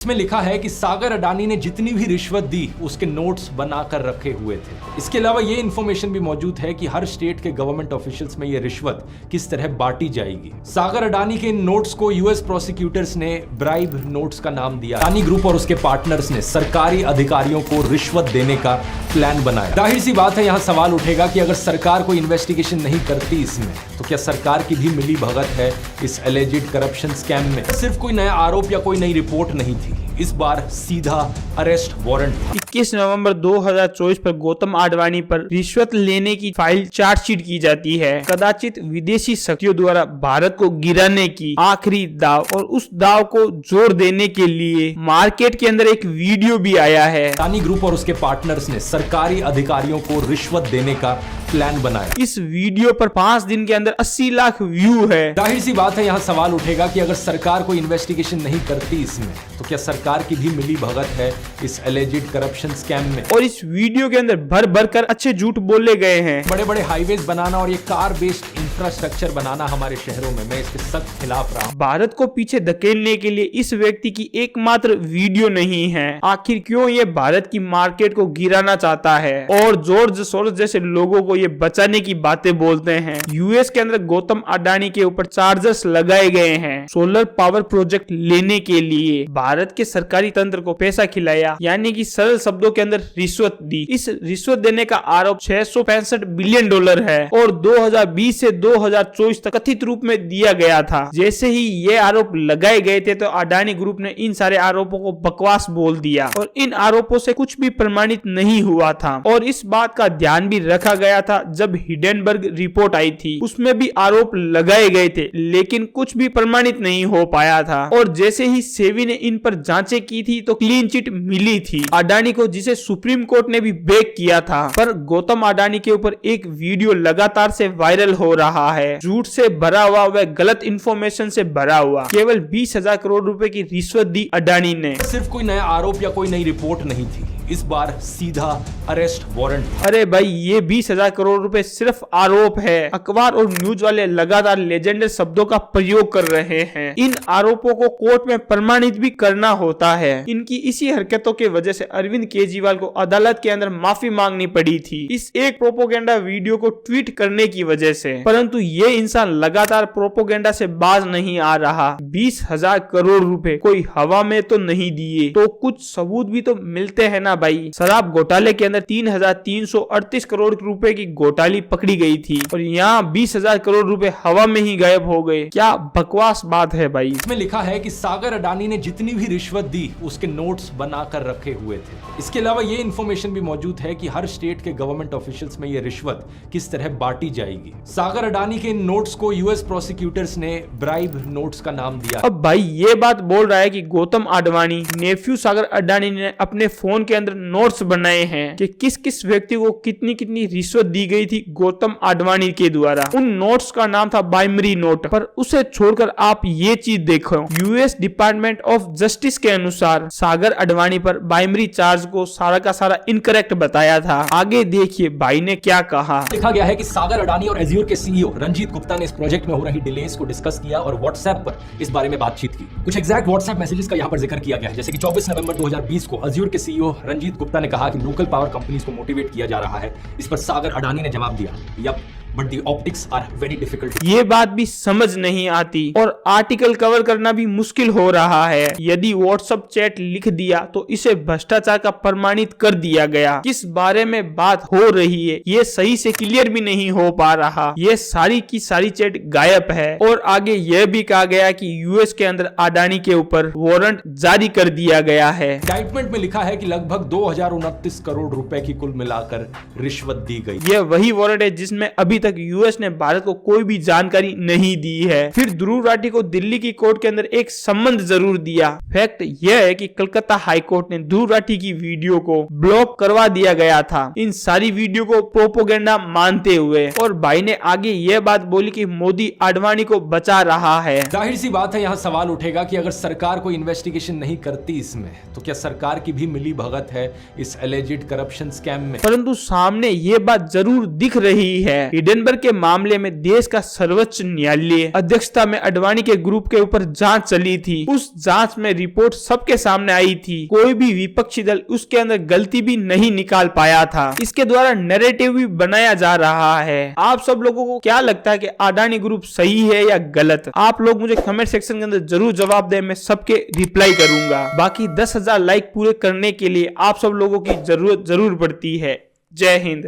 इसमें लिखा है कि सागर अडानी ने जितनी भी रिश्वत दी उसके नोट्स बनाकर रखे हुए थे। इसके अलावा ये इन्फॉर्मेशन भी मौजूद है कि हर स्टेट के गवर्नमेंट ऑफिशियल्स में ये रिश्वत किस तरह बांटी जाएगी। सागर अडानी के इन नोट्स को यूएस प्रोसिक्यूटर्स ने ब्राइब नोट्स का नाम दिया। अडानी ग्रुप और उसके पार्टनर्स ने सरकारी अधिकारियों को रिश्वत देने का प्लान बनाया। जाहिर सी बात है, यहाँ सवाल उठेगा कि अगर सरकार कोई इन्वेस्टिगेशन नहीं करती इसमें, तो क्या सरकार की भी मिली भगत है इस एलिजिड करप्शन स्कैम में? सिर्फ कोई नया आरोप या कोई नई रिपोर्ट नहीं थी, इस बार सीधा अरेस्ट वारंट। 21 नवंबर 2024 पर गौतम आडवाणी पर रिश्वत लेने की फाइल चार्जशीट की जाती है। कदाचित विदेशी शक्तियों द्वारा भारत को गिराने की आखिरी दाव और उस दाव को जोर देने के लिए मार्केट के अंदर एक वीडियो भी आया है। अडानी ग्रुप और उसके पार्टनर्स ने सरकारी अधिकारियों को रिश्वत देने का प्लान बनाया। इस वीडियो पर 5 दिन के अंदर 80 लाख व्यू है। जाहिर सी बात है, यहाँ सवाल उठेगा कि अगर सरकार कोई इन्वेस्टिगेशन नहीं करती इसमें, तो क्या सरकार की भी मिली भगत है इस एलिजिड करप्शन स्कैम में? और इस वीडियो के अंदर भर भर कर अच्छे झूठ बोले गए हैं। बड़े बड़े हाईवेज बनाना और ये कार बेस्ड इंफ्रास्ट्रक्चर बनाना हमारे शहरों में, मैं इसके सख्त खिलाफ रहा हूं। भारत को पीछे धकेलने के लिए इस व्यक्ति की एकमात्र वीडियो नहीं है। आखिर क्यों ये भारत की मार्केट को गिराना चाहता है और जॉर्ज सोरोस जैसे लोगों को ये बचाने की बातें बोलते हैं। यूएस के अंदर गौतम अडानी के ऊपर चार्जेस लगाए गए हैं सोलर पावर प्रोजेक्ट लेने के लिए। भारत के सरकारी तंत्र को पैसा खिलाया, यानी कि सरल शब्दों के अंदर रिश्वत दी। इस रिश्वत देने का आरोप 665 बिलियन डॉलर है और 2020 से 2024 तक कथित रूप में दिया गया था। जैसे ही ये आरोप लगाए गए थे तो अडानी ग्रुप ने इन सारे आरोपों को बकवास बोल दिया और इन आरोपों से कुछ भी प्रमाणित नहीं हुआ था। और इस बात का ध्यान भी रखा गया था जब हिडेनबर्ग रिपोर्ट आई थी, उसमें भी आरोप लगाए गए थे लेकिन कुछ भी प्रमाणित नहीं हो पाया था। और जैसे ही सेबी ने इन पर जांचें की थी तो क्लीन चिट मिली थी अडानी को, जिसे सुप्रीम कोर्ट ने भी बैक किया था। पर गौतम अडानी के ऊपर एक वीडियो लगातार से वायरल हो रहा है, झूठ से भरा हुआ व गलत इंफॉर्मेशन से भरा हुआ। केवल 20,000 करोड़ रुपए की रिश्वत दी अडानी ने। सिर्फ कोई नया आरोप या कोई नई रिपोर्ट नहीं थी, इस बार सीधा अरेस्ट वारंट। अरे भाई, ये 20,000 करोड़ रुपए सिर्फ आरोप है। अखबार और न्यूज वाले लगातार लेजेंडर शब्दों का प्रयोग कर रहे हैं। इन आरोपों को कोर्ट में प्रमाणित भी करना होता है। इनकी इसी हरकतों के वजह से अरविंद केजरीवाल को अदालत के अंदर माफी मांगनी पड़ी थी, इस एक प्रोपोगेंडा वीडियो को ट्वीट करने की वजह से। परंतु ये इंसान लगातार प्रोपोगेंडा से बाज नहीं आ रहा। 20,000 करोड़ रुपए कोई हवा में तो नहीं दिए, तो कुछ सबूत भी तो मिलते हैं ना भाई। शराब घोटाले के अंदर 3,338 करोड़ रुपए की घोटाली पकड़ी गई थी और यहाँ 20,000 करोड़ रुपए हवा में ही गायब हो गए। क्या बकवास बात है भाई। इसमें लिखा है कि सागर अडानी ने जितनी भी रिश्वत दी उसके नोट्स बनाकर रखे हुए थे। इसके अलावा ये इन्फॉर्मेशन भी मौजूद है कि हर स्टेट के गवर्नमेंट ऑफिशियल्स में ये रिश्वत किस तरह बांटी जाएगी। सागर अडानी के इन नोट्स को यूएस प्रोसिक्यूटर्स ने ब्राइब नोट्स का नाम दिया। अब भाई ये बात बोल रहा है कि गौतम आडवाणी नेफ्यू सागर अडानी ने अपने फोन के अंदर नोट्स बनाए हैं कि किस किस व्यक्ति को कितनी कितनी रिश्वत दी गई थी गौतम आडवाणी के द्वारा। उन नोट्स का नाम था बाइमरी नोट। पर उसे छोड़कर आप ये चीज देखो, यूएस डिपार्टमेंट ऑफ जस्टिस के अनुसार सागर अडवाणी पर बाइमरी चार्ज को सारा का सारा इनकरेक्ट बताया था। आगे देखिए भाई ने क्या कहा। लिखा गया है कि सागर अडानी और एज्योर के सीईओ रंजीत गुप्ता ने इस प्रोजेक्ट में हो रही डिलेस को डिस्कस किया और व्हाट्सएप पर इस बारे में बातचीत की। कुछ एग्जैक्ट व्हाट्सएप मैसेजेस का यहाँ पर जिक्र किया गया है, जैसे कि 24 नवंबर 2020 को एज्योर के सीईओ रंजीत गुप्ता ने कहा कि लोकल पावर कंपनीज को मोटिवेट किया जा रहा है। इस पर सागर अडानी ने जवाब दिया, yup but the optics are very difficult. ये बात भी समझ नहीं आती और आर्टिकल कवर करना भी मुश्किल हो रहा है। यदि व्हाट्सएप चैट लिख दिया तो इसे भ्रष्टाचार का प्रमाणित कर दिया गया। किस बारे में बात हो रही है ये सही से क्लियर भी नहीं हो पा रहा। ये सारी की सारी चैट गायब है। और आगे यह भी कहा गया कि यूएस के अंदर अडानी के ऊपर वारंट जारी कर दिया गया है। इंडाइटमेंट में लिखा है कि लगभग 2029 करोड़ रुपए की कुल मिलाकर रिश्वत दी गई। यह वही वारंट है जिसमें अभी तक यूएस ने भारत को कोई भी जानकारी नहीं दी है। फिर ध्रुव राठी को दिल्ली की कोर्ट के अंदर एक संबंध जरूर दिया। फैक्ट यह है कि कलकत्ता हाई कोर्ट ने ध्रुव राठी की वीडियो को ब्लॉक करवा दिया गया था, इन सारी वीडियो को प्रोपोगेंडा मानते हुए। और भाई ने आगे यह बात बोली कि मोदी आडवाणी को बचा रहा है। जाहिर सी बात है, यहाँ सवाल उठेगा कि अगर सरकार कोई इन्वेस्टिगेशन नहीं करती इसमें, तो क्या सरकार की भी मिली भगत है इस एलिजिड करप्शन स्कैम में? परंतु सामने ये बात जरूर दिख रही है। हिंडनबर्ग के मामले में देश का सर्वोच्च न्यायालय अध्यक्षता में अडवाणी के ग्रुप के ऊपर जांच चली थी। उस जांच में रिपोर्ट सबके सामने आई थी। कोई भी विपक्षी दल उसके अंदर गलती भी नहीं निकाल पाया था। इसके द्वारा नैरेटिव भी बनाया जा रहा है। आप सब लोगों को क्या लगता है कि अडानी ग्रुप सही है या गलत? आप लोग मुझे कमेंट सेक्शन के अंदर जरूर जवाब दें, मैं सबके रिप्लाई करूंगा। बाकी 10,000 लाइक पूरे करने के लिए आप सब लोगों की जरूरत जरूर पड़ती है। जय हिंद।